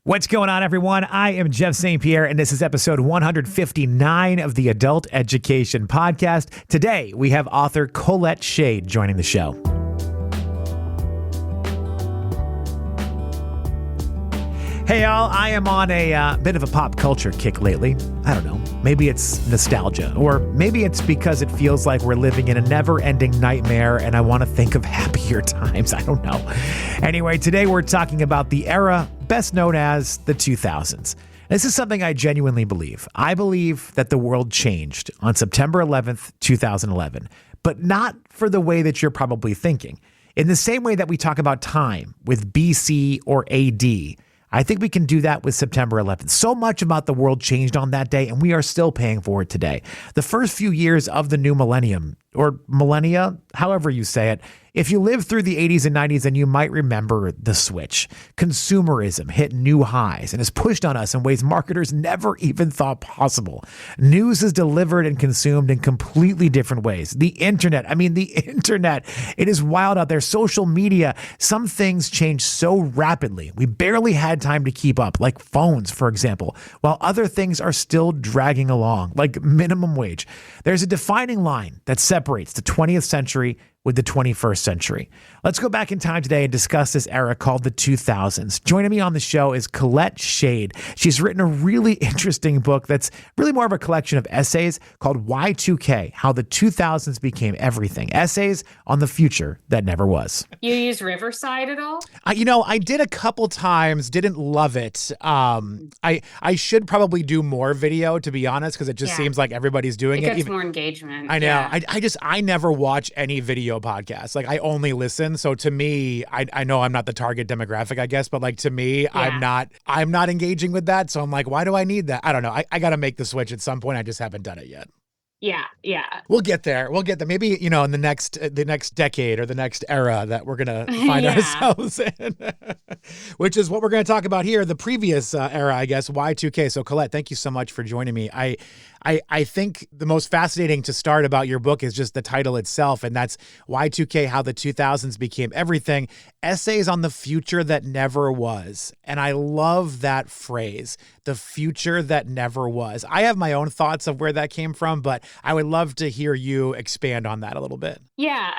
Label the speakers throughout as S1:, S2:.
S1: What's going on, everyone? I am Jeff St. Pierre, and this is episode 159 of the Adult Education Podcast. Today, we have author Colette Shade joining the show. Hey, y'all. I am on a bit of a pop culture kick lately. I don't know. Maybe it's nostalgia, or maybe it's because it feels like we're living in a never-ending nightmare, and I want to think of happier times. I don't know. Anyway, today we're talking about the era best known as the 2000s. This is something I genuinely believe. I believe that the world changed on September 11th, 2011, but not for the way that you're probably thinking. In the same way that we talk about time with BC or AD, I think we can do that with September 11th. So much about the world changed on that day, and we are still paying for it today. The first few years of the new millennium, or millennia, however you say it, if you lived through the 80s and 90s, then you might remember the switch. Consumerism hit new highs and is pushed on us in ways marketers never even thought possible. News is delivered and consumed in completely different ways. The internet, it is wild out there. Social media, some things change so rapidly. We barely had time to keep up, like phones, for example, while other things are still dragging along, like minimum wage. There's a defining line that separates the 20th century with the 21st century. Let's go back in time today and discuss this era called the 2000s. Joining me on the show is Colette Shade. She's written a really interesting book that's really more of a collection of essays called Y2K, How the 2000s Became Everything. Essays on the future that never was.
S2: You use Riverside at all?
S1: I did a couple times, didn't love it. I should probably do more video, to be honest, because it just seems like everybody's doing it.
S2: It gets more engagement.
S1: I know. Yeah. I never watch any video podcasts. Like, I only listen. So to me, I know I'm not the target demographic, I guess, but like to me, I'm not engaging with that. So I'm like, why do I need that? I don't know. I got to make the switch at some point. I just haven't done it yet.
S2: Yeah.
S1: We'll get there. Maybe, in the next decade or the next era that we're going to find ourselves in, which is what we're going to talk about here, the previous era, I guess, Y2K. So Colette, thank you so much for joining me. I think the most fascinating to start about your book is just the title itself, and that's Y2K, How the 2000s Became Everything, Essays on the Future That Never Was. And I love that phrase, the future that never was. I have my own thoughts of where that came from, but I would love to hear you expand on that a little bit.
S2: Yeah,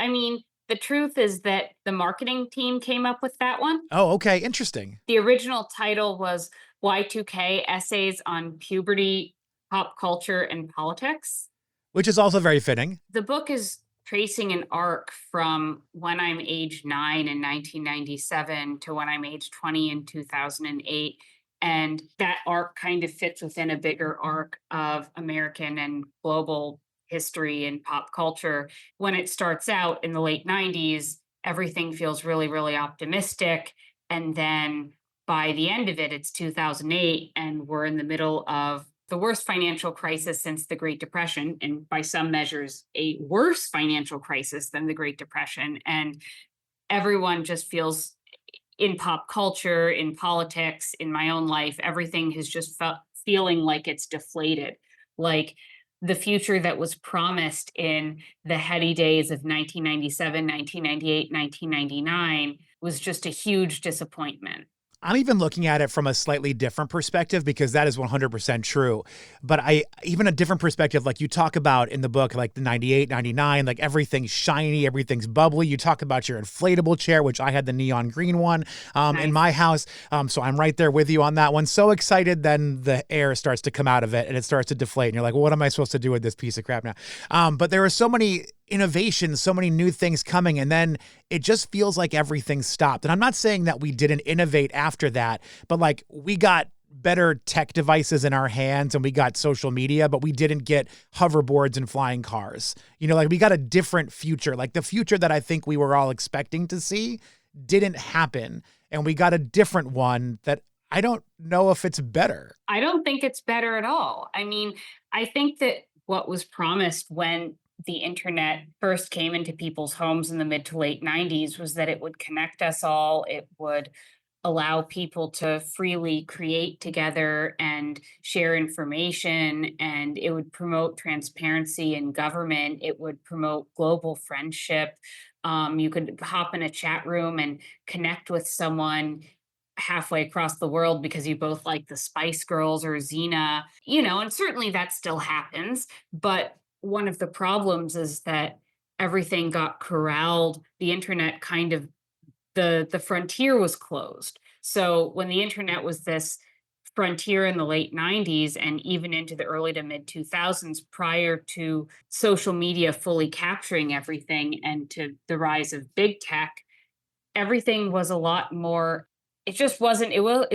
S2: the truth is that the marketing team came up with that one.
S1: Oh, okay. Interesting.
S2: The original title was Y2K, Essays on Puberty, Pop Culture, and Politics.
S1: Which is also very fitting.
S2: The book is tracing an arc from when I'm age 9 in 1997 to when I'm age 20 in 2008. And that arc kind of fits within a bigger arc of American and global history and pop culture. When it starts out in the late 90s, everything feels really, really optimistic. And then by the end of it, it's 2008, and we're in the middle of the worst financial crisis since the Great Depression, and by some measures, a worse financial crisis than the Great Depression. And everyone just feels, in pop culture, in politics, in my own life, everything has just felt feeling like it's deflated. Like the future that was promised in the heady days of 1997, 1998, 1999 was just a huge disappointment.
S1: I'm even looking at it from a slightly different perspective, because that is 100% true. But even a different perspective, like you talk about in the book, like the 98, 99, like everything's shiny, everything's bubbly. You talk about your inflatable chair, which I had the neon green one in my house. So I'm right there with you on that one. So excited, then the air starts to come out of it and it starts to deflate. And you're like, well, what am I supposed to do with this piece of crap now? But there are so many innovations, so many new things coming, and then it just feels like everything stopped. And I'm not saying that we didn't innovate after that, but like we got better tech devices in our hands and we got social media, but we didn't get hoverboards and flying cars. Like we got a different future. Like the future that I think we were all expecting to see didn't happen, and we got a different one that I don't know if it's better.
S2: I don't think it's better at all. I think that what was promised when the internet first came into people's homes in the mid to late 90s was that it would connect us all. It would allow people to freely create together and share information, and it would promote transparency in government. It would promote global friendship. You could hop in a chat room and connect with someone halfway across the world because you both like the Spice Girls or Xena, and certainly that still happens. But one of the problems is that everything got corralled. The internet kind of the frontier was closed. So when the internet was this frontier in the late 90s and even into the early to mid 2000s, prior to social media fully capturing everything and to the rise of big tech, everything was a lot more. It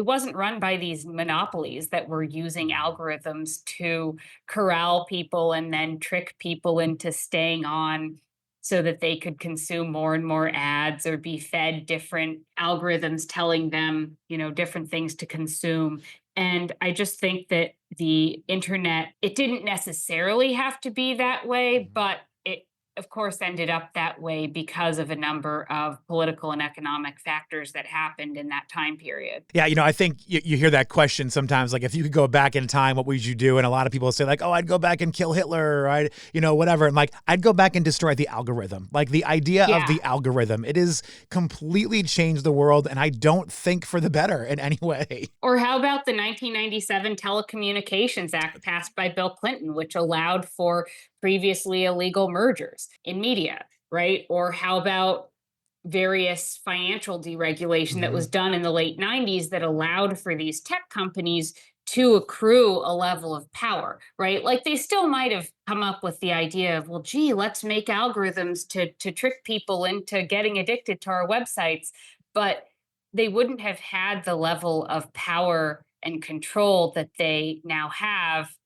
S2: wasn't run by these monopolies that were using algorithms to corral people and then trick people into staying on so that they could consume more and more ads or be fed different algorithms telling them, different things to consume. And I just think that the internet, it didn't necessarily have to be that way,
S1: Mhm.
S2: but it of course ended up that way because of a number of political and economic factors that happened in that time period.
S1: Yeah, I think you hear that question sometimes, like, if you could go back in time, what would you do? And a lot of people say, like, oh, I'd go back and kill Hitler, or whatever. And like, I'd go back and destroy the algorithm. Like, the idea of
S2: Yeah.
S1: the algorithm, it has completely changed the world, and I don't think for the better in any way.
S2: Or how about the 1997 Telecommunications Act passed by Bill Clinton, which allowed for previously illegal mergers in media, right? Or how about various financial deregulation that was
S1: Mhm.
S2: done in the late 90s that allowed for these tech companies to accrue a level of power, right? Like they still might have come up with the idea of, well, gee, let's make algorithms to trick people into getting addicted to our websites. But they wouldn't have had the level of power and control that they now have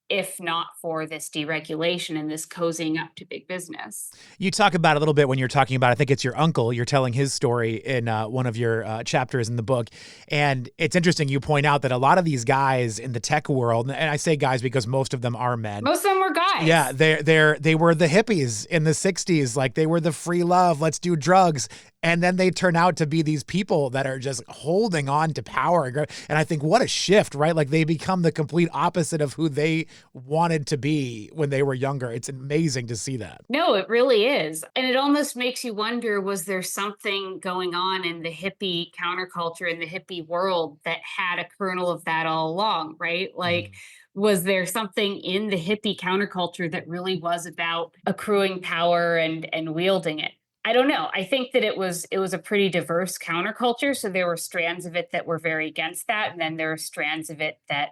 S2: if not for this deregulation and this cozying up to big business.
S1: You talk about it a little bit when you're talking about, I think it's your uncle, you're telling his story in one of your chapters in the book. And it's interesting, you point out that a lot of these guys in the tech world, and I say guys because most of them are men.
S2: Most of them were
S1: Yeah,
S2: guys.
S1: they were the hippies in the 60s, like they were the free love, let's do drugs. And then they turn out to be these people that are just holding on to power. And I think what a shift, right? Like they become the complete opposite of who they wanted to be when they were younger. It's amazing to see that.
S2: No, it really is. And it almost makes you wonder, was there something going on in the hippie counterculture, in the hippie world that had a kernel of that all along, right? Like,
S1: Mhm.
S2: was there something in the hippie counterculture that really was about accruing power and wielding it? I don't know. I think that it was a pretty diverse counterculture. So there were strands of it that were very against that. And then there are strands of it that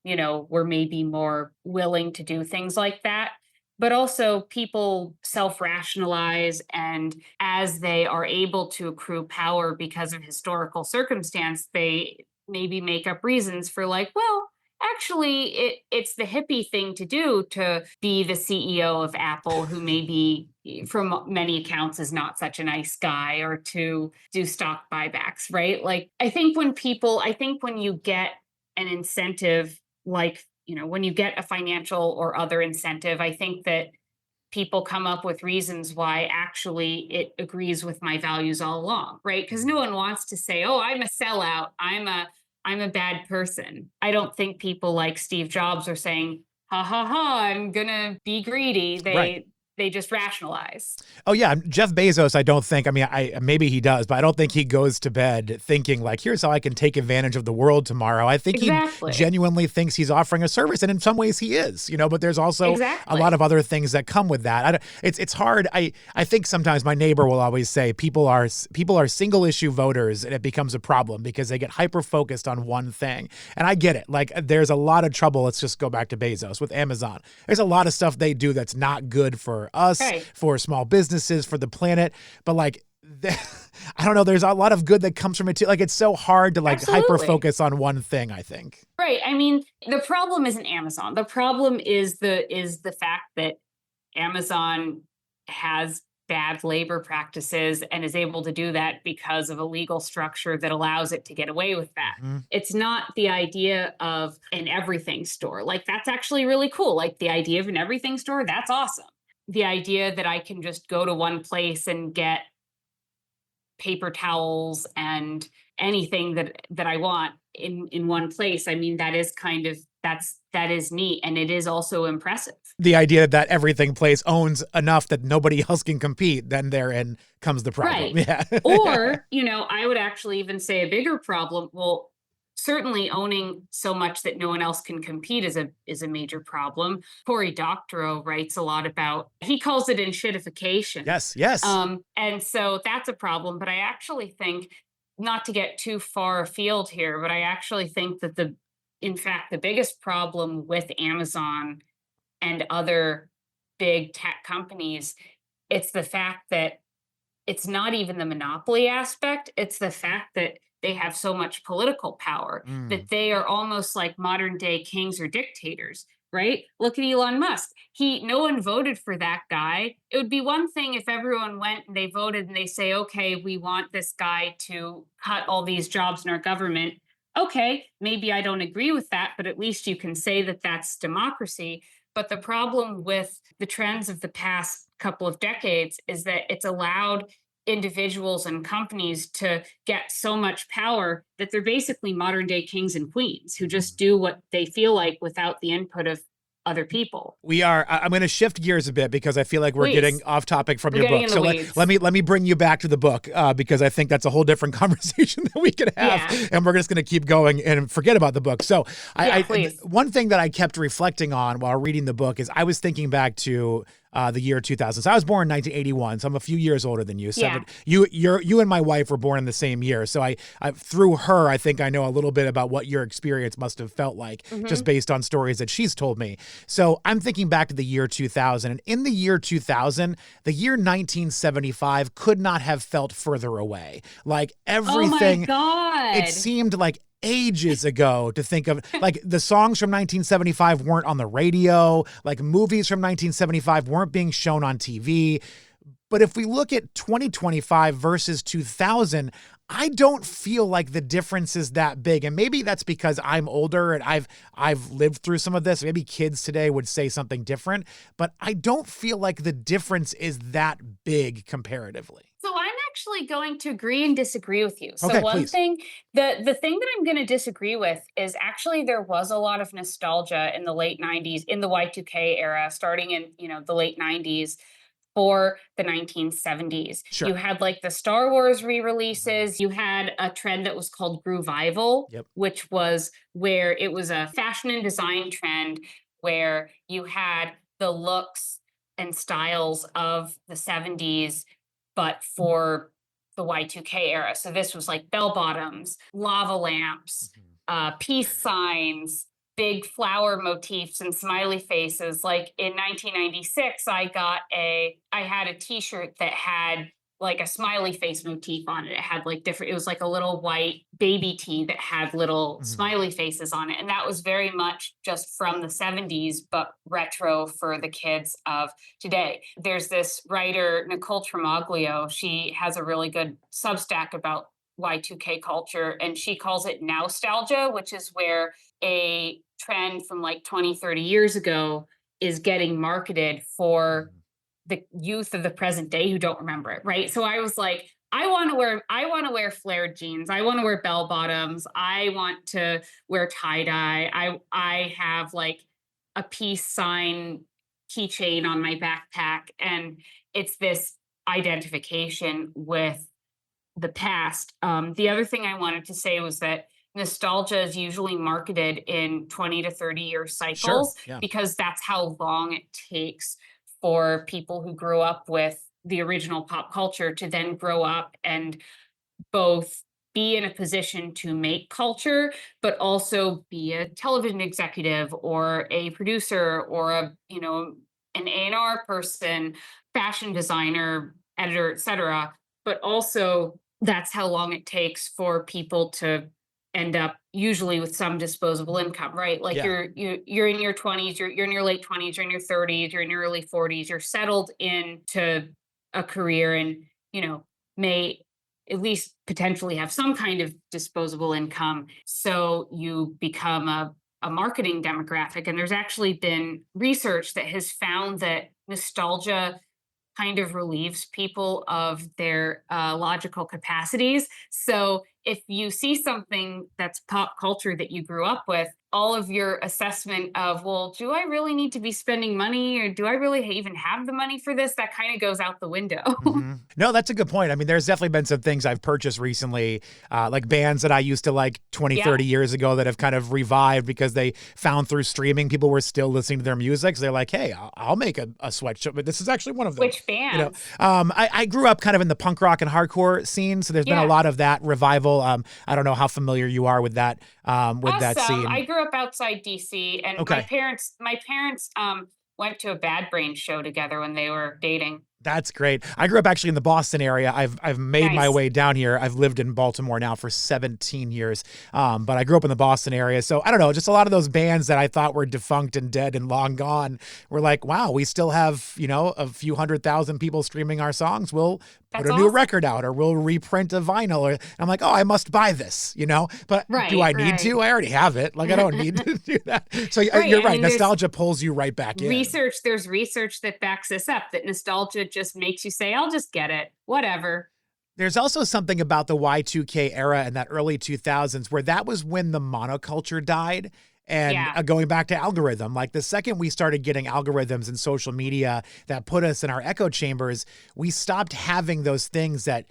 S2: were maybe more willing to do things like that. But also, people self rationalize, and as they are able to accrue power because of historical circumstance, they maybe make up reasons for, like, well, actually, it's the hippie thing to do to be the CEO of Apple, who maybe, from many accounts, is not such a nice guy, or to do stock buybacks, right? Like, I think when you get an incentive, like, when you get a financial or other incentive, I think that people come up with reasons why actually it agrees with my values all along, right? Because no
S1: Mhm.
S2: one wants to say, "Oh, I'm a sellout. I'm a bad person." I don't think people like Steve Jobs are saying, "Ha ha ha, I'm gonna be greedy."
S1: Right.
S2: They just rationalize.
S1: Oh yeah, Jeff Bezos, I don't think, I mean, I maybe he does, but I don't think he goes to bed thinking like, here's how I can take advantage of the world tomorrow. I think he
S2: Exactly.
S1: genuinely thinks he's offering a service, and in some ways he is, but there's also a lot of
S2: Exactly.
S1: other things that come with that. It's hard. I think sometimes my neighbor will always say people are single issue voters, and it becomes a problem because they get hyper focused on one thing. And I get it. Like there's a lot of trouble. Let's just go back to Bezos with Amazon. There's a lot of stuff they do that's not good for us,
S2: Right.
S1: for small businesses, for the planet. But like, I don't know. There's a lot of good that comes from it too. Like it's so hard to like hyper
S2: Absolutely.
S1: focus on one thing, I think.
S2: Right. I mean, the problem isn't Amazon. The problem is the fact that Amazon has bad labor practices and is able to do that because of a legal structure that allows it to get away with that.
S1: Mhm.
S2: It's not the idea of an everything store. Like, that's actually really cool. Like, the idea of an everything store, that's awesome. The idea that I can just go to one place and get paper towels and anything that I want in one place. I mean, that is kind of that is neat, and it is also impressive.
S1: The idea that everything place owns enough that nobody else can compete, then therein comes the problem.
S2: Right.
S1: Yeah.
S2: Or, I would actually even say a bigger problem. Well, certainly owning so much that no one else can compete is a major problem. Cory Doctorow writes a lot about, he calls it enshittification.
S1: Yes, yes.
S2: And so that's a problem. But I actually think, not to get too far afield here, but I actually think that in fact, the biggest problem with Amazon and other big tech companies, it's the fact that it's not even the monopoly aspect, it's the fact that they have so much political power
S1: Mm.
S2: that they are almost like modern day kings or dictators, right? Look at Elon Musk. No one voted for that guy. It would be one thing if everyone went and they voted and they say, okay, we want this guy to cut all these jobs in our government. Okay, maybe I don't agree with that, but at least you can say that that's democracy. But the problem with the trends of the past couple of decades is that it's allowed individuals and companies to get so much power that they're basically modern day kings and queens who just do what they feel like without the input of other people.
S1: I'm going to shift gears a bit because I feel like we're getting
S2: Please.
S1: off topic from
S2: We're
S1: your
S2: getting
S1: book.
S2: in
S1: So
S2: the weeds.
S1: let me bring you back to the book because I think that's a whole different conversation that we could have,
S2: Yeah.
S1: and we're just going to keep going and forget about the book. So
S2: Please.
S1: one thing that I kept reflecting on while reading the book is I was thinking back to the year 2000. So I was born in 1981, so I'm a few years older than you.
S2: Yeah.
S1: You and my wife were born in the same year. So I through her, I think I know a little bit about what your experience must have felt like just based on stories that she's told me. So I'm thinking back to the year 2000, and in the year 2000, the year 1975 could not have felt further away. Like everything,
S2: Oh my God.
S1: it seemed like ages ago to think of, like, the songs from 1975 weren't on the radio, like movies from 1975 weren't being shown on TV. But if we look at 2025 versus 2000, I don't feel like the difference is that big. And maybe that's because I'm older and I've lived through some of this. Maybe kids today would say something different, but I don't feel like the difference is that big comparatively.
S2: So I'm actually going to agree and disagree with you. So
S1: Okay,
S2: one
S1: please.
S2: thing, the thing that I'm going to disagree with is actually there was a lot of nostalgia in the late 90s, in the Y2K era, starting in, the late 90s for the 1970s.
S1: Sure.
S2: You had like the Star Wars re-releases, you had a trend that was called Groovival,
S1: Yep.
S2: which was where it was a fashion and design trend where you had the looks and styles of the 70s but for the Y2K era. So this was like bell bottoms, lava lamps, peace signs, big flower motifs and smiley faces. Like in 1996, I had a t-shirt that had like a smiley face motif on it. It had like it was like a little white baby tee that had little smiley faces on it. And that was very much just from the 70s, but retro for the kids of today. There's this writer, Nicole Tremaglio. She has a really good Substack about Y2K culture, and she calls it nostalgia, which is where a trend from like 20, 30 years ago is getting marketed for the youth of the present day who don't remember it, right? So I was like, I want to wear flared jeans. I want to wear bell bottoms. I want to wear tie dye. I have like a peace sign keychain on my backpack, and it's this identification with the past. The other thing I wanted to say was that nostalgia is usually marketed in 20 to 30 year cycles because that's how long it takes for people who grew up with the original pop culture to then grow up and both be in a position to make culture, but also be a television executive or a producer or an A&R person, fashion designer, editor, etc. But also that's how long it takes for people to end up usually with some disposable income, right? Like you're in your 20s, you're in your late 20s, you're in your 30s, you're in your early 40s, you're settled into a career and, may at least potentially have some kind of disposable income. So you become a marketing demographic. And there's actually been research that has found that nostalgia kind of relieves people of their logical capacities. So if you see something that's pop culture that you grew up with, all of your assessment of, well, do I really need to be spending money or do I really even have the money for this? That kind of goes out the window.
S1: No, that's a good point. I mean, there's definitely been some things I've purchased recently, like bands that I used to like 20,
S2: Yeah.
S1: 30 years ago that have kind of revived because they found through streaming people were still listening to their music. So they're like, hey, I'll make a sweatshirt, but this is actually one of them.
S2: Which bands?
S1: I grew up kind of in the punk rock and hardcore scene, so there's been a
S2: Yeah.
S1: lot of that revival. I don't know how familiar you are with that
S2: Awesome. I
S1: scene.
S2: grew up outside DC, and my
S1: Okay.
S2: parents went to a Bad Brain show together when they were dating.
S1: That's great. I grew up actually in the Boston area. I've made my
S2: Nice.
S1: way down here. I've lived in Baltimore now for 17 years. But I grew up in the Boston area. So I don't know, just a lot of those bands that I thought were defunct and dead and long gone were like, wow, we still have, a few 100,000 people streaming our songs. We'll put
S2: That's
S1: a new
S2: awesome.
S1: record out or we'll reprint a vinyl. Or I'm like, oh, I must buy this, But do I
S2: Right,
S1: need to? I already have it. Like I don't need to do that. So
S2: Right.
S1: you're
S2: I
S1: right.
S2: mean, there's
S1: Nostalgia pulls you right back in.
S2: there's research that backs this up, that nostalgia just makes you say, I'll just get it, whatever.
S1: There's also something about the Y2K era and that early 2000s where that was when the monoculture died. And
S2: Yeah.
S1: going back to algorithm, like the second we started getting algorithms in social media that put us in our echo chambers, we stopped having those things that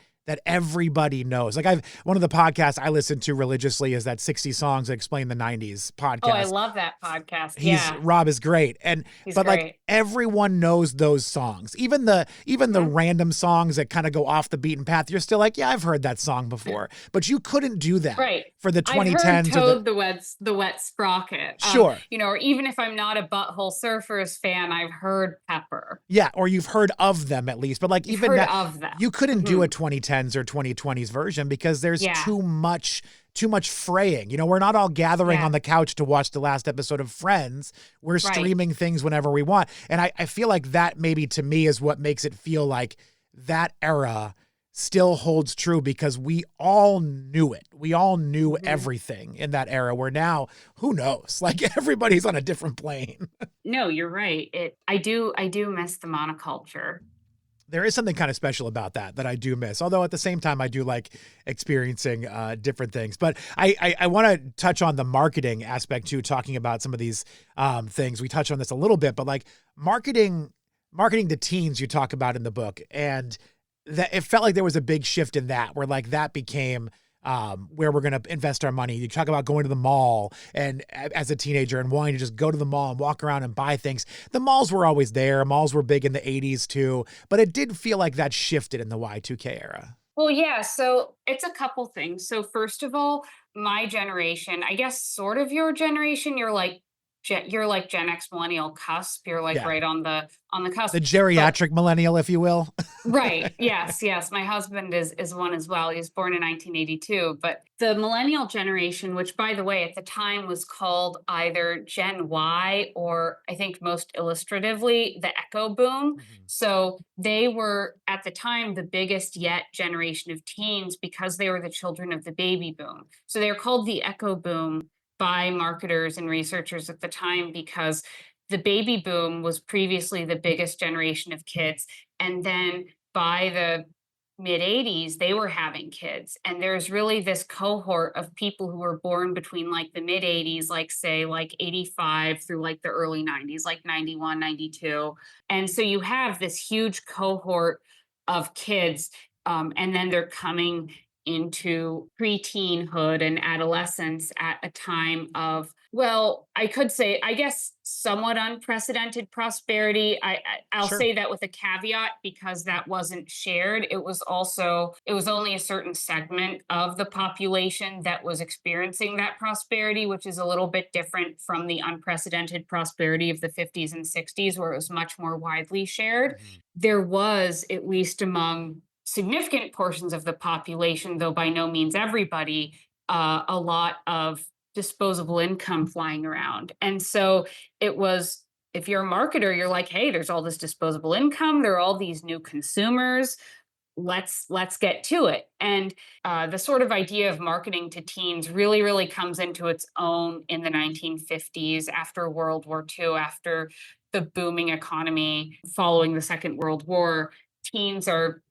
S1: everybody knows. Like one of the podcasts I listen to religiously is that 60 Songs That Explain the 90s podcast.
S2: Oh, I love that podcast.
S1: Rob is great.
S2: He's
S1: But like
S2: great.
S1: everyone knows those songs. Even the random songs that kind of go off the beaten path, you're still like, yeah, I've heard that song before. But you couldn't do that
S2: Right.
S1: for the
S2: I've heard
S1: 2010s or
S2: Toad the Wet Sprocket.
S1: Sure.
S2: Or even if I'm not a Butthole Surfers fan, I've heard Pepper.
S1: Yeah, or you've heard of them at least. But like
S2: You've
S1: even
S2: heard
S1: that,
S2: of them.
S1: you couldn't do a 2010s or 2020s version because there's
S2: Yeah.
S1: too much fraying. We're not all gathering
S2: Yeah.
S1: on the couch to watch the last episode of Friends. We're
S2: Right.
S1: streaming things whenever we want. And I feel like that maybe to me is what makes it feel like that era still holds true because we all knew it. We all knew everything in that era where now, who knows? Like everybody's on a different plane.
S2: No, you're right. I do miss the monoculture.
S1: There is something kind of special about that I do miss. Although at the same time, I do like experiencing different things. But I want to touch on the marketing aspect too, talking about some of these things. We touch on this a little bit, but like marketing to teens you talk about in the book. And that it felt like there was a big shift in that where like that became where we're going to invest our money. You talk about going to the mall and as a teenager and wanting to just go to the mall and walk around and buy things. The malls were always there. Malls were big in the 80s too, but it did feel like that shifted in the Y2K era.
S2: Well, yeah, so it's a couple things. So first of all, my generation, I guess sort of your generation, you're like Gen X millennial cusp. You're like
S1: Yeah.
S2: right on the cusp.
S1: The geriatric millennial, if you will.
S2: Right. Yes. Yes. My husband is one as well. He was born in 1982. But the millennial generation, which by the way, at the time was called either Gen Y or I think most illustratively, the Echo Boom. So they were at the time the biggest yet generation of teens because they were the children of the baby boom. So they were called the Echo Boom by marketers and researchers at the time because the baby boom was previously the biggest generation of kids. And then by the mid 80s, they were having kids. And there's really this cohort of people who were born between like the mid 80s, like say like 85 through like the early 90s, like 91, 92. And so you have this huge cohort of kids. And then they're coming into preteenhood and adolescence at a time of, well, I could say, I guess, somewhat unprecedented prosperity. I'll
S1: Sure.
S2: say that with a caveat because that wasn't shared. It was only a certain segment of the population that was experiencing that prosperity, which is a little bit different from the unprecedented prosperity of the 50s and 60s, where it was much more widely shared. There was, at least among significant portions of the population, though by no means everybody, a lot of disposable income flying around. And so it was, if you're a marketer, you're like, hey, there's all this disposable income, there are all these new consumers. Let's get to it. And the sort of idea of marketing to teens really comes into its own in the 1950s after World War II, after the booming economy following the Second World War. teens are,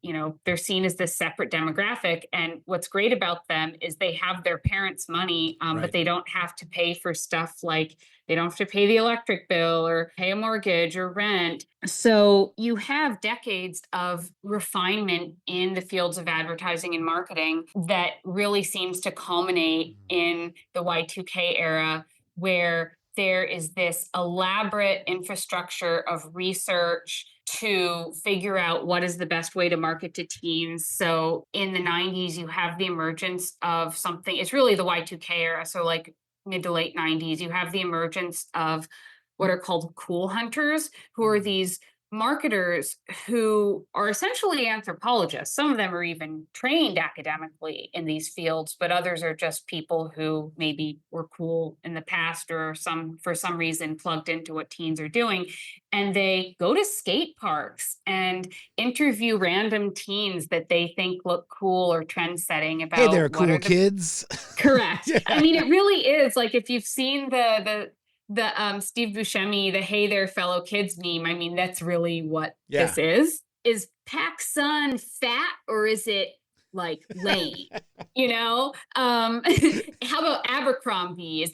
S2: they're seen as this separate demographic. And what's great about them is they have their parents' money, but
S1: Right.
S2: they don't have to pay for stuff like they don't have to pay the electric bill or pay a mortgage or rent. So you have decades of refinement in the fields of advertising and marketing that really seems to culminate in the Y2K era, where there is this elaborate infrastructure of research to figure out what is the best way to market to teens. So in the 90s, you have the emergence of something, it's really the Y2K era. So, like mid to late 90s, you have the emergence of what are called cool hunters, who are these marketers who are essentially anthropologists. Some of them are even trained academically in these fields, but others are just people who maybe were cool in the past or for some reason plugged into what teens are doing. And they go to skate parks and interview random teens that they think look cool or trend setting
S1: Hey there,
S2: about what
S1: cool
S2: are the
S1: kids.
S2: correct.
S1: Yeah.
S2: I mean, it really is like if you've seen the Steve Buscemi, the "Hey there, fellow kids" meme. I mean, that's really what
S1: Yeah.
S2: this is. Is PacSun fat or is it like lame? How about Abercrombie?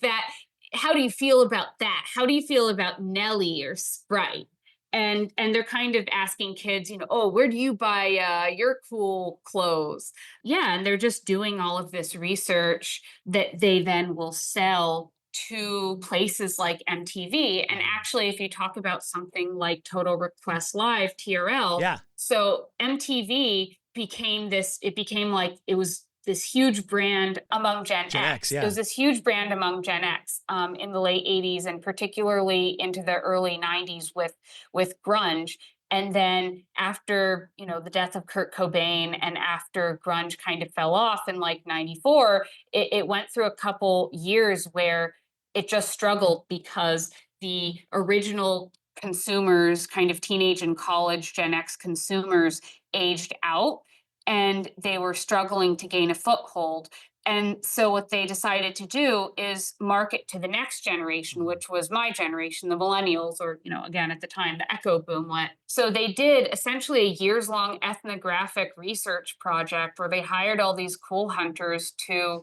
S2: How do you feel about that? How do you feel about Nelly or Sprite? And they're kind of asking kids, oh, where do you buy your cool clothes? Yeah, and they're just doing all of this research that they then will sell to places like MTV. And actually, if you talk about something like Total Request Live, TRL,
S1: Yeah.
S2: so MTV it became like it was this huge brand among Gen
S1: Gen X,
S2: X. It
S1: yeah.
S2: was this huge brand among Gen X in the late 80s and particularly into the early 90s with grunge. And then after, the death of Kurt Cobain and after grunge kind of fell off in like 94, it went through a couple years where it just struggled because the original consumers, kind of teenage and college Gen X consumers, aged out and they were struggling to gain a foothold. And so what they decided to do is market to the next generation, which was my generation, the millennials, or, again, at the time, the echo boom went. So they did essentially a years-long ethnographic research project where they hired all these cool hunters to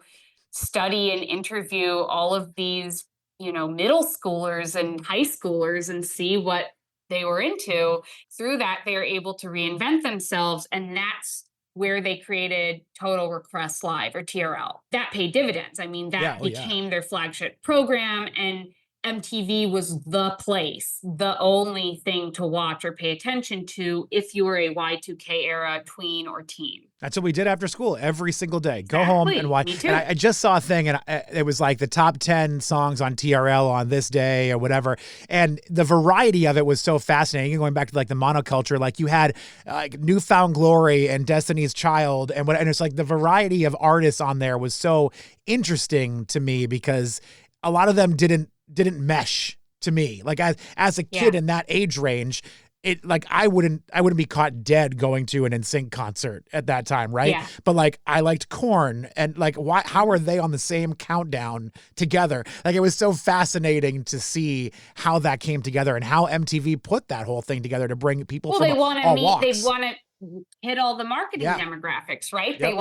S2: study and interview all of these, middle schoolers and high schoolers and see what they were into. Through that, they are able to reinvent themselves. And that's where they created Total Request Live or TRL. That paid dividends. I mean,
S1: Yeah.
S2: that
S1: Oh, yeah.
S2: became their flagship program. And MTV was the place, the only thing to watch or pay attention to if you were a Y2K era tween or teen.
S1: That's what we did after school every single day. Go home and watch.
S2: Me too.
S1: And I just saw a thing, and it was like the top 10 songs on TRL on this day or whatever. And the variety of it was so fascinating. Going back to like the monoculture, like you had like Newfound Glory and Destiny's Child, and it's like the variety of artists on there was so interesting to me because a lot of them didn't mesh to me. Like as a kid in that age range, it like I wouldn't be caught dead going to an NSYNC concert at that time, right?
S2: Yeah.
S1: But like I liked Korn, and like how are they on the same countdown together? Like it was so fascinating to see how that came together and how MTV put that whole thing together to bring people from all walks.
S2: They want to hit all the marketing demographics, right?
S1: Yep.
S2: They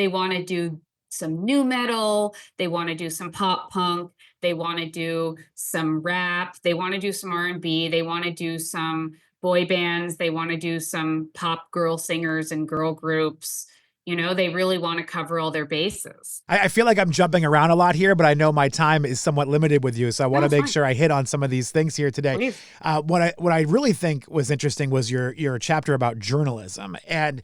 S2: want to do some new metal, they want to do some pop punk, they want to do some rap, they want to do some R&B, they want to do some boy bands, they want to do some pop girl singers and girl groups. They really want to cover all their bases.
S1: I feel like I'm jumping around a lot here, but I know my time is somewhat limited with you, so I want to make sure I hit on some of these things here today. What I really think was interesting was your chapter about journalism, and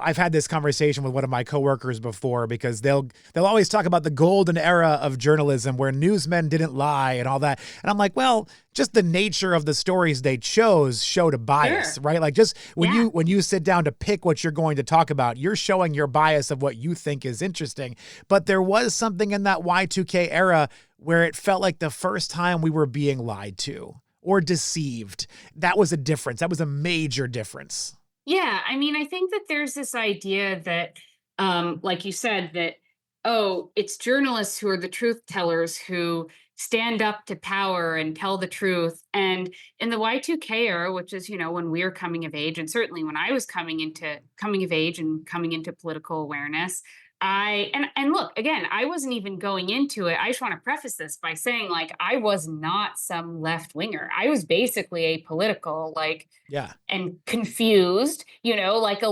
S1: I've had this conversation with one of my coworkers before because they'll always talk about the golden era of journalism where newsmen didn't lie and all that, and I'm like, well, just the nature of the stories they chose showed a bias, right? Like just when you sit down to pick what you're going to talk about, you're showing your bias of what you think is interesting. But there was something in that Y2K era where it felt like the first time we were being lied to or deceived. That was a difference. That was a major difference.
S2: Yeah. I mean, I think that there's this idea that, like you said, that oh, it's journalists who are the truth tellers who stand up to power and tell the truth. And in the Y2K era, which is, when we were coming of age, and certainly when I was coming of age and coming into political awareness, and look, again, I wasn't even going into it. I just want to preface this by saying, like, I was not some left winger. I was basically apolitical, like,
S1: Yeah.
S2: and confused, like a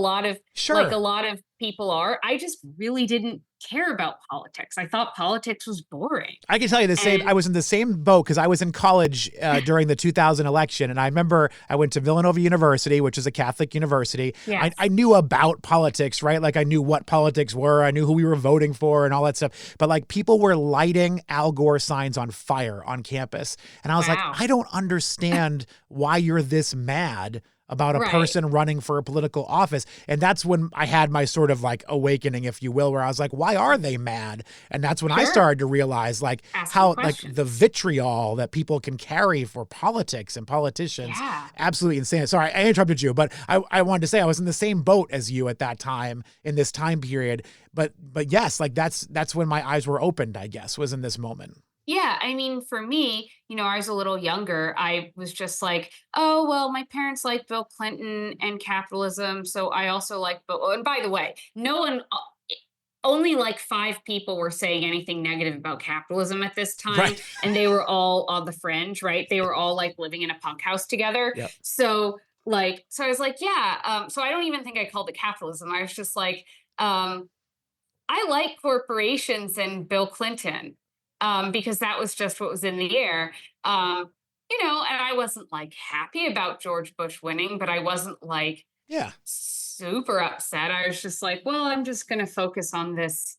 S1: Sure.
S2: lot of people are. I just really didn't care about politics. I thought politics was boring.
S1: I can tell you the same. I
S2: And
S1: was in the same boat because I was in college during the 2000 election. And I remember I went to Villanova University, which is a Catholic university.
S2: yes,
S1: I knew about politics, right? Like I knew what politics were. I knew who we were voting for and all that stuff. But like people were lighting Al Gore signs on fire on campus. And I was like,
S2: wow.
S1: I don't understand why you're this mad about a
S2: Right.
S1: person running for a political office. And that's when I had my sort of like awakening, if you will, where I was like, why are they mad? And that's when I
S2: Sure.
S1: started to realize like
S2: Asking
S1: how like the
S2: questions.
S1: vitriol that people can carry for politics and politicians,
S2: Yeah.
S1: absolutely insane. Sorry, I interrupted you, but I wanted to say I was in the same boat as you at that time in this time period. But yes, like that's when my eyes were opened, I guess, was in this moment.
S2: Yeah, I mean, for me, I was a little younger. I was just like, oh, well, my parents like Bill Clinton and capitalism. So I also like Bill. Oh, and by the way, no one, only like five people were saying anything negative about capitalism at this time.
S1: Right.
S2: And they were all on the fringe, right? They were all like living in a punk house together.
S1: Yep.
S2: So I was like, yeah. So I don't even think I called it capitalism. I was just like, um, I like corporations and Bill Clinton, because that was just what was in the air. And I wasn't like happy about George Bush winning, but I wasn't like
S1: Yeah.
S2: super upset. I was just like, well, I'm just going to focus on this,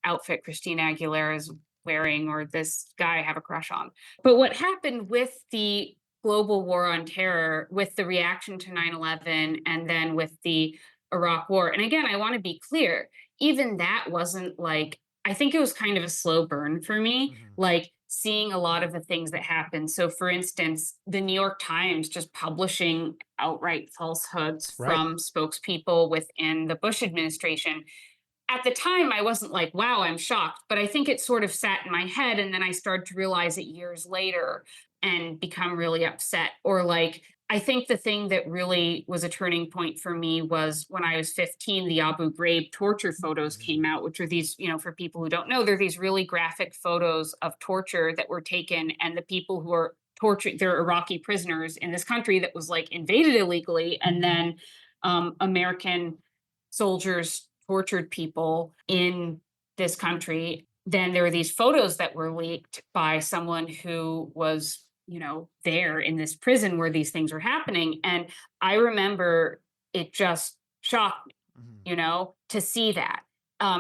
S2: outfit Christina Aguilera is wearing, or this guy I have a crush on. But what happened with the global war on terror, with the reaction to 9/11, and then with the Iraq war, and again, I want to be clear, even that wasn't like, I think it was kind of a slow burn for me,
S1: Mhm.
S2: like seeing a lot of the things that happened. So, for instance, the New York Times just publishing outright falsehoods
S1: Right.
S2: from spokespeople within the Bush administration. At the time, I wasn't like, wow, I'm shocked, but I think it sort of sat in my head. And then I started to realize it years later and become really upset. Or like, I think the thing that really was a turning point for me was when I was 15, the Abu Ghraib torture photos
S1: Mhm.
S2: came out, which are these, for people who don't know, they're these really graphic photos of torture that were taken, and the people who are tortured, they're Iraqi prisoners in this country that was like invaded illegally. And then American soldiers tortured people in this country. Then there were these photos that were leaked by someone who was, there in this prison where these things were happening. And I remember it just shocked me,
S1: Mhm.
S2: to see that,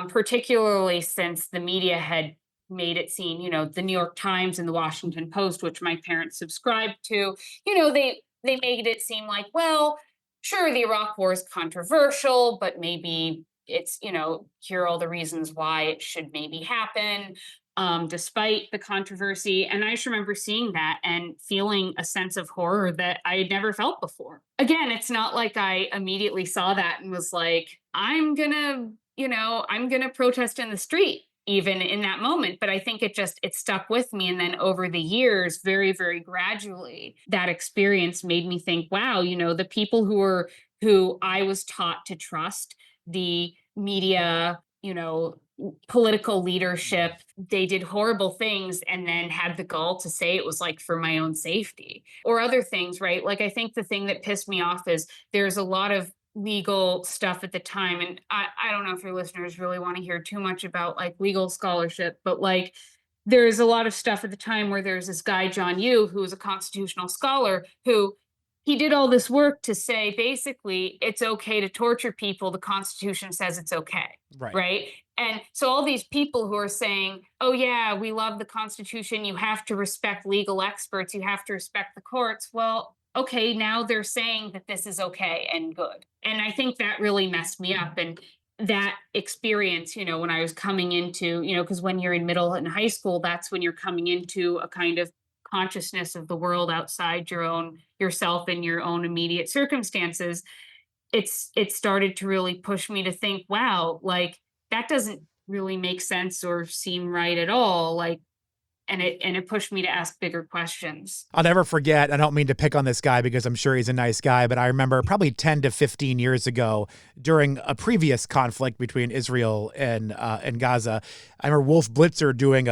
S2: particularly since the media had made it seem, the New York Times and the Washington Post, which my parents subscribed to, they made it seem like, well, sure, the Iraq war is controversial, but maybe it's, here are all the reasons why it should maybe happen, despite the controversy. And I just remember seeing that and feeling a sense of horror that I had never felt before. Again, it's not like I immediately saw that and was like, I'm going to protest in the street even in that moment. But I think it stuck with me. And then over the years, very, very gradually, that experience made me think, wow, the people who I was taught to trust, the media, political leadership,
S1: Mhm.
S2: they did horrible things and then had the gall to say it was like for my own safety, or other things, right? Like, I think the thing that pissed me off is there's a lot of legal stuff at the time. And I don't know if your listeners really want to hear too much about like legal scholarship, but like, there's a lot of stuff at the time where there's this guy, John Yoo, who was a constitutional scholar, who he did all this work to say basically it's okay to torture people. The Constitution says it's okay.
S1: Right.
S2: Right. And so all these people who are saying, oh, yeah, we love the Constitution. You have to respect legal experts. You have to respect the courts. Well, okay, now they're saying that this is okay and good. And I think that really messed me up. And that experience, when I was coming into, because when you're in middle and high school, that's when you're coming into a kind of consciousness of the world outside yourself and your own immediate circumstances. It started to really push me to think, wow, like, that doesn't really make sense or seem right at all. Like, and it pushed me to ask bigger questions.
S1: I'll never forget, I don't mean to pick on this guy because I'm sure he's a nice guy, but I remember probably 10 to 15 years ago during a previous conflict between Israel and Gaza, I remember Wolf Blitzer doing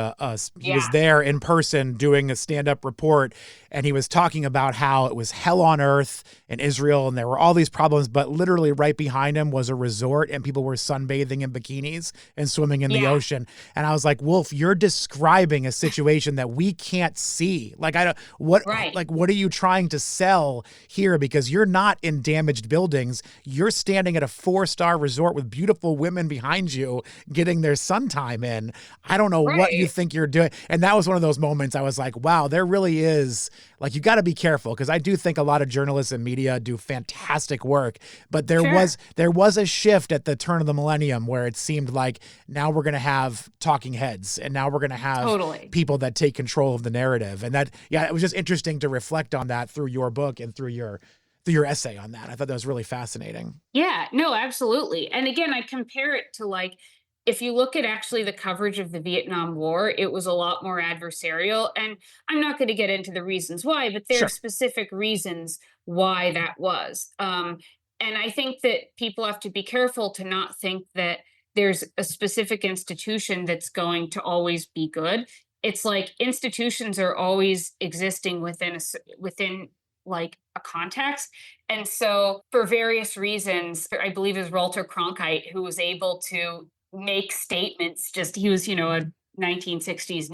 S1: he was there in person doing a stand-up report, and he was talking about how it was hell on earth in Israel and there were all these problems, but literally right behind him was a resort and people were sunbathing in bikinis and swimming in the ocean. And I was like, Wolf, you're describing a situation that we can't see. Like, what are you trying to sell here? Because you're not in damaged buildings. You're standing at a 4-star resort with beautiful women behind you getting their sun time in. I don't know what you think you're doing. And that was one of those moments I was like, wow, there really is, like, you got to be careful, because I do think a lot of journalists and media do fantastic work, but there was a shift at the turn of the millennium where it seemed like now we're going to have talking heads and now we're going to have people that take control of the narrative. And that, it was just interesting to reflect on that through your book and through your essay on that. I thought that was really fascinating.
S2: Yeah, no, absolutely. And again, I compare it to, like, if you look at actually the coverage of the Vietnam War, it was a lot more adversarial. And I'm not going to get into the reasons why, but there are specific reasons why that was. And I think that people have to be careful to not think that there's a specific institution that's going to always be good. It's like institutions are always existing within like a context. And so for various reasons, I believe it was Walter Cronkite who was able to make statements. Just, he was, a 1960s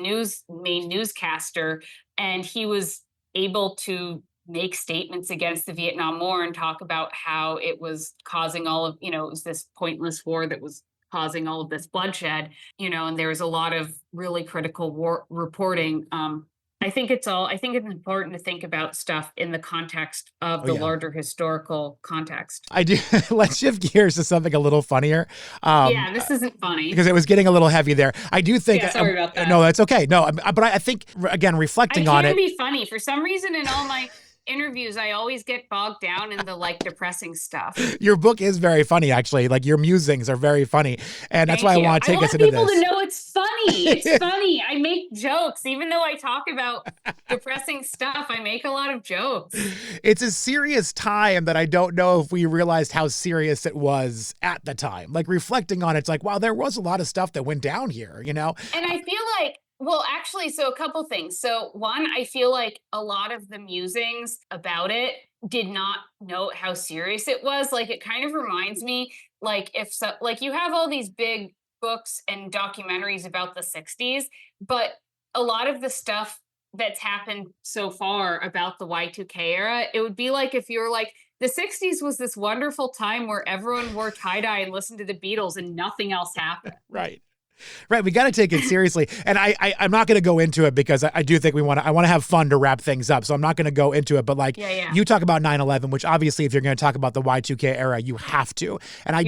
S2: main newscaster, and he was able to make statements against the Vietnam War and talk about how it was causing all of, it was this pointless war that was causing all of this bloodshed, and there was a lot of really critical war reporting. I think it's important to think about stuff in the context of the larger historical context.
S1: I do. Let's shift gears to something a little funnier.
S2: This isn't funny.
S1: Because it was getting a little heavy there. I do think.
S2: Sorry about that.
S1: No, that's okay. No, but I think, again, reflecting on it.
S2: I can be funny. For some reason, in all my interviews, I always get bogged down in the depressing stuff.
S1: Your book is very funny, actually. Like, your musings are very funny, and that's why I want to take us into this.
S2: I want people to know it's funny. It's funny. I make jokes, even though I talk about depressing stuff. I make a lot of jokes. It's
S1: a serious time that I don't know if we realized how serious it was at the time. Like, reflecting on it, it's like, wow, there was a lot of stuff that went down here.
S2: And I feel like. Well, actually, so a couple things. So one, I feel like a lot of the musings about it did not note how serious it was. Like, it kind of reminds me, like, you have all these big books and documentaries about the 60s, but a lot of the stuff that's happened so far about the Y2K era, it would be like if you were like, the 60s was this wonderful time where everyone wore tie-dye and listened to the Beatles and nothing else happened.
S1: Right. Right. We got to take it seriously. And I'm not going to go into it because I do think I want to have fun to wrap things up. So I'm not going to go into it. But you talk about 9/11, which obviously if you're going to talk about the Y2K era, you have to. And I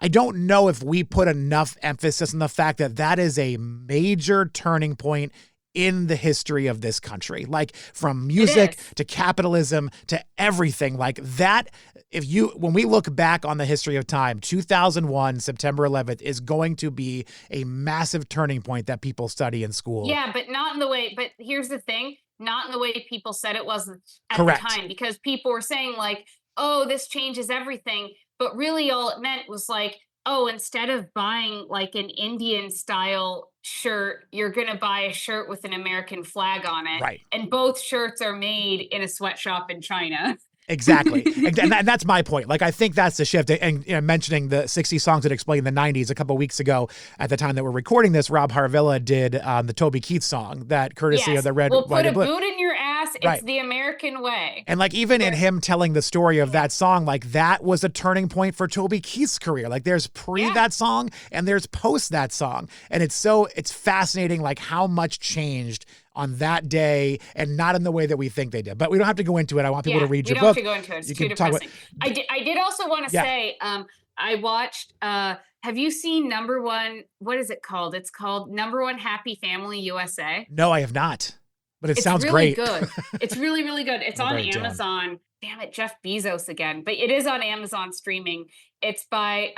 S1: don't know if we put enough emphasis on the fact that that is a major turning point in the history of this country, like from music to capitalism to everything like that. When we look back on the history of time, 2001, September 11th is going to be a massive turning point that people study in school.
S2: Yeah, but not in the way, but here's the thing, not in the way people said it was at the time, because people were saying like, oh, this changes everything. But really all it meant was like, oh, instead of buying like an Indian style shirt, you're going to buy a shirt with an American flag on it.
S1: Right.
S2: And both shirts are made in a sweatshop in China.
S1: Exactly. And that's my point. Like, I think that's the shift. And mentioning the 60 songs that explain the 90s, a couple of weeks ago at the time that we're recording this, Rob Harvilla did the Toby Keith song, that courtesy of the Red, White, and Blue.
S2: Put a boot in your ass. It's the American way.
S1: And like, even in him telling the story of that song, like, that was a turning point for Toby Keith's career. Like, there's that song and there's post that song. And it's fascinating, like, how much changed on that day, and not in the way that we think they did. But we don't have to go into it. I want people to read your book.
S2: We don't have to go into it. It's too depressing. I did also want to say, I watched, have you seen number one, what is it called? It's called Number One Happy Family USA.
S1: No, I have not. But it sounds great.
S2: It's really good. It's really, really good. It's on Amazon. Damn it, Jeff Bezos again. But it is on Amazon streaming. It's by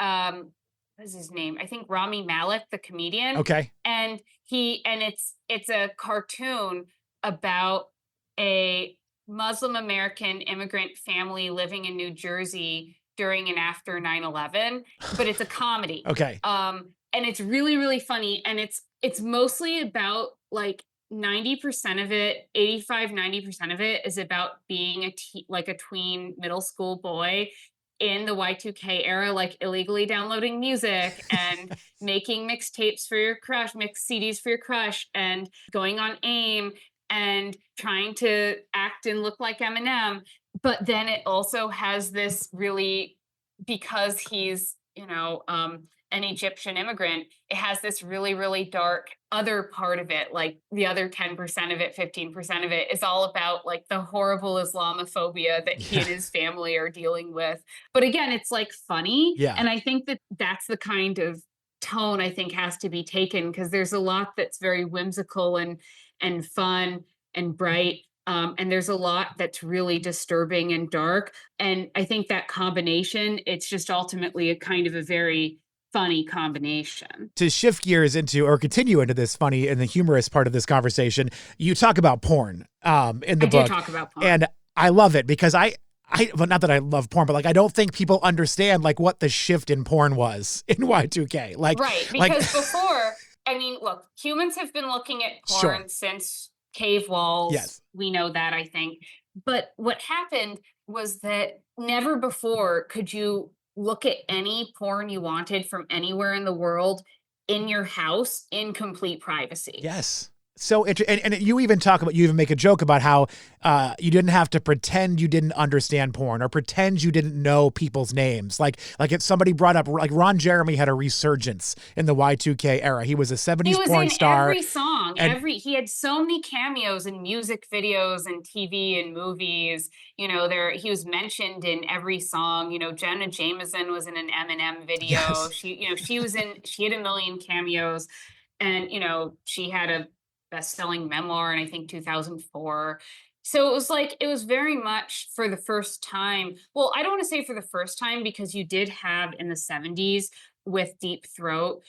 S2: what is his name? I think Rami Malek, the comedian.
S1: Okay.
S2: And it's a cartoon about a Muslim American immigrant family living in New Jersey during and after 9/11, but it's a comedy.
S1: Okay.
S2: And it's really, really funny. And it's mostly about like 90% of it, 85-90% of it is about being like a tween middle school boy in the Y2K era, like illegally downloading music and making mixtapes for your crush, mix CDs for your crush, and going on AIM and trying to act and look like Eminem. But then it also has this really, because he's, an Egyptian immigrant, it has this really, really dark other part of it. Like the other 10% of it, 15% of it is all about like the horrible Islamophobia that he and his family are dealing with. But again, it's like funny.
S1: Yeah.
S2: And I think that that's the kind of tone I think has to be taken, because there's a lot that's very whimsical and fun and bright. And there's a lot that's really disturbing and dark. And I think that combination, it's just ultimately a kind of a very funny combination.
S1: To shift gears into, or continue into this funny and the humorous part of this conversation, you talk about porn in the book.
S2: I do talk about porn.
S1: And I love it because well, not that I love porn, but like I don't think people understand like what the shift in porn was in Y2K. Like,
S2: right, because before, I mean, look, humans have been looking at porn since cave walls.
S1: Yes.
S2: We know that, I think. But what happened was that never before could you look at any porn you wanted from anywhere in the world in your house in complete privacy.
S1: Yes. So, and you even make a joke about how you didn't have to pretend you didn't understand porn or pretend you didn't know people's names. Like if somebody brought up, like Ron Jeremy had a resurgence in the Y2K era. He was a 70s porn star.
S2: Every song, he had so many cameos in music videos and TV and movies. He was mentioned in every song. Jenna Jameson was in an Eminem video.
S1: Yes.
S2: She had a million cameos, and she had a best-selling memoir in I think 2004. So it was very much for the first time. Well, I don't want to say for the first time, because you did have in the 70s with Deep Throat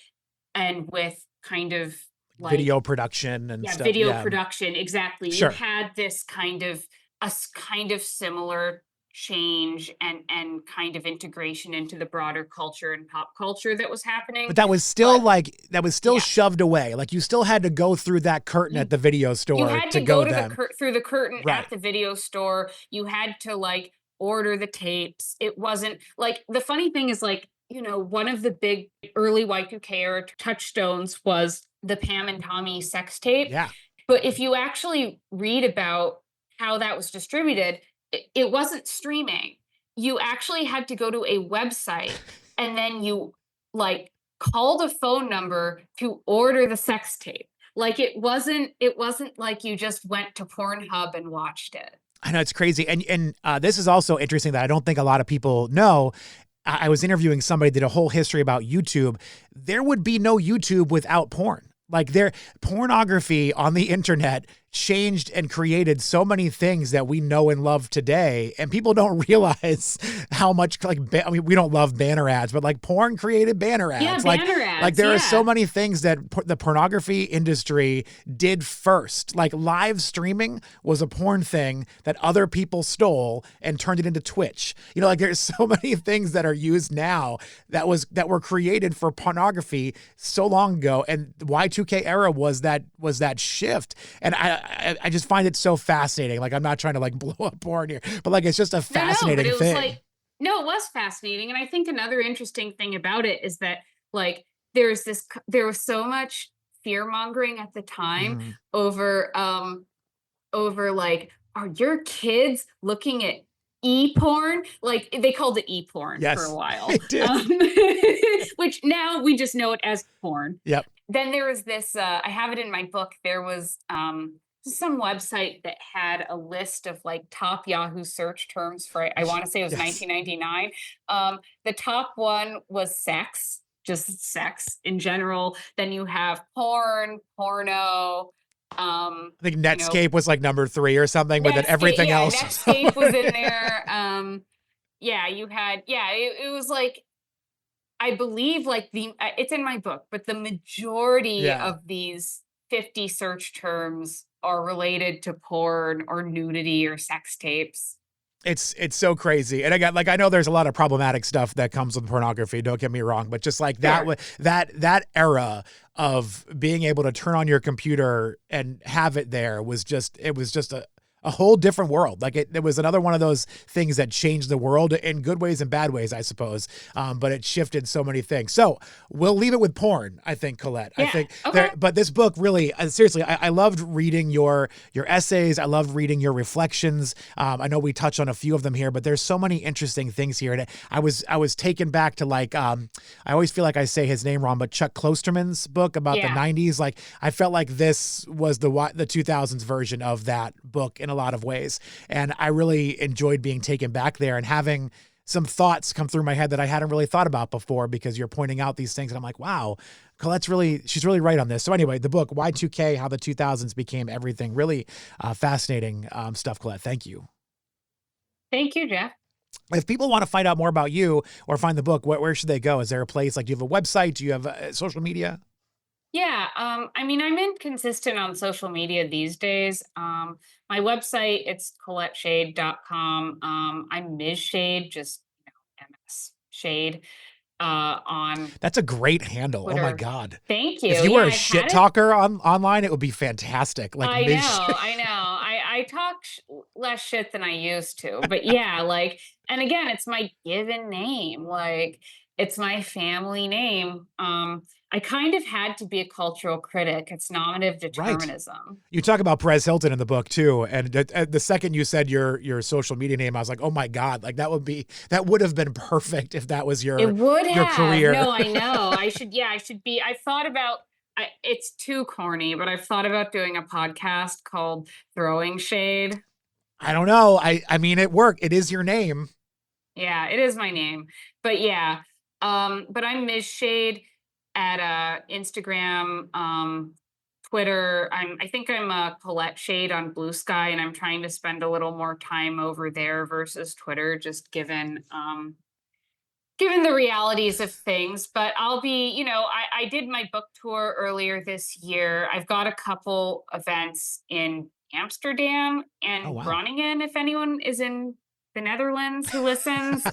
S2: and with kind of like
S1: video production and stuff.
S2: Video production, exactly.
S1: Sure.
S2: You had this kind of similar change and kind of integration into the broader culture and pop culture that was happening.
S1: But that was still shoved away. Like you still had to go through that curtain at the video store.
S2: You had to go through the curtain
S1: right.
S2: at the video store. You had to like order the tapes. It wasn't like, the funny thing is like, one of the big early Y2K era touchstones was the Pam and Tommy sex tape.
S1: Yeah.
S2: But if you actually read about how that was distributed, it wasn't streaming. You actually had to go to a website and then you like called a phone number to order the sex tape. Like it wasn't like you just went to Pornhub and watched it.
S1: I know, it's crazy. And this is also interesting that I don't think a lot of people know. I was interviewing somebody that did a whole history about YouTube. There would be no YouTube without porn. Like pornography on the internet changed and created so many things that we know and love today. And people don't realize how much we don't love banner ads, but like porn created banner ads.
S2: Yeah, banner ads.
S1: Like there are so many things that the pornography industry did first. Like live streaming was a porn thing that other people stole and turned it into Twitch. Like there's so many things that are used now that were created for pornography so long ago. And the Y2K era was that shift. And I just find it so fascinating. Like I'm not trying to like blow up porn here, but like it's just a fascinating thing.
S2: It was fascinating. And I think another interesting thing about it is that like there was so much fear mongering at the time over like, are your kids looking at e-porn? Like they called it e-porn for a while.
S1: They did.
S2: Which now we just know it as porn.
S1: Yep.
S2: Then there was this, I have it in my book, there was some website that had a list of like top Yahoo search terms for, I want to say it was 1999. The top one was sex, just sex in general. Then you have porn, porno.
S1: I think Netscape was like number 3 or something, but then everything else.
S2: Netscape was in there. You had, it was like, I believe like it's in my book, but the majority
S1: Yeah.
S2: of these 50 search terms are related to porn or nudity or sex tapes.
S1: It's so crazy. And I know there's a lot of problematic stuff that comes with pornography, don't get me wrong, but just like
S2: Sure.
S1: that era of being able to turn on your computer and have it there was just a whole different world. Like it was another one of those things that changed the world in good ways and bad ways, I suppose. But it shifted so many things. So we'll leave it with porn, I think, Colette. I
S2: Yeah.
S1: think
S2: Okay.
S1: but this book really, seriously, I loved reading your essays. I loved reading your reflections. I know we touched on a few of them here, but there's so many interesting things here. And I was taken back to like, I always feel like I say his name wrong, but Chuck Klosterman's book about the
S2: Yeah.
S1: 90s. Like I felt like this was the 2000s version of that book in a lot of ways. And I really enjoyed being taken back there and having some thoughts come through my head that I hadn't really thought about before, because you're pointing out these things and I'm like, wow, she's really right on this. So anyway, the book Y2K, How the 2000s Became Everything, really fascinating stuff, Colette. Thank you.
S2: Thank you, Jeff.
S1: If people want to find out more about you or find the book, where should they go? Is there a place, like, do you have a website? Do you have social media?
S2: Yeah, I mean, I'm inconsistent on social media these days. My website, it's ColetteShade.com. I'm Ms. Shade, just MS Shade, on
S1: That's a great handle. Oh my
S2: Twitter.
S1: God.
S2: Thank you.
S1: If you
S2: Yeah,
S1: were a
S2: I've
S1: shit
S2: had it.
S1: talker online, it would be fantastic. Like
S2: I
S1: Ms.
S2: know, I know. I talk less shit than I used to, but yeah, like, and again, it's my given name. Like, it's my family name. I kind of had to be a cultural critic. It's normative
S1: Right.
S2: determinism.
S1: You talk about Perez Hilton in the book too, and the second you said your social media name, I was like, oh my God, like that would have been perfect if that was
S2: It would
S1: your
S2: have.
S1: career.
S2: No, I know. I should be. I've thought about, it's too corny, but I've thought about doing a podcast called Throwing Shade.
S1: I don't know. I mean, it worked. It is your name.
S2: Yeah, it is my name. But yeah, but I'm Ms. Shade at Instagram, Twitter. I think I'm Colette Shade on Blue Sky, and I'm trying to spend a little more time over there versus Twitter, just given the realities of things. But I'll be, I did my book tour earlier this year. I've got a couple events in Amsterdam
S1: Oh
S2: and
S1: wow.
S2: Groningen, if anyone is in the Netherlands who listens,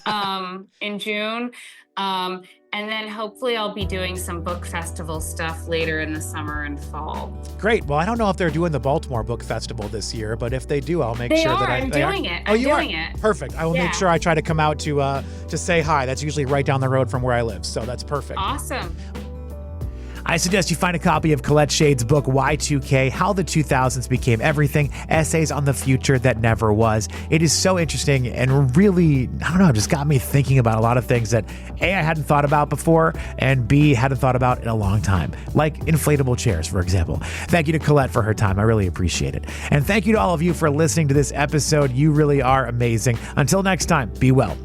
S2: in June. Um, and then hopefully I'll be doing some book festival stuff later in the summer and fall.
S1: Great. Well, I don't know if they're doing the Baltimore Book Festival this year, but if they do, I'll make
S2: They
S1: sure
S2: are.
S1: that
S2: I'm
S1: they are.
S2: doing it.
S1: Oh,
S2: I'm
S1: you
S2: doing
S1: are?
S2: it.
S1: Perfect. I will
S2: Yeah.
S1: make sure I try to come out to say hi. That's usually right down the road from where I live, so that's perfect.
S2: Awesome.
S1: I suggest you find a copy of Colette Shade's book, Y2K, How the 2000s Became Everything, Essays on the Future That Never Was. It is so interesting and really, I don't know, just got me thinking about a lot of things that A, I hadn't thought about before, and B, hadn't thought about in a long time, like inflatable chairs, for example. Thank you to Colette for her time. I really appreciate it. And thank you to all of you for listening to this episode. You really are amazing. Until next time, be well.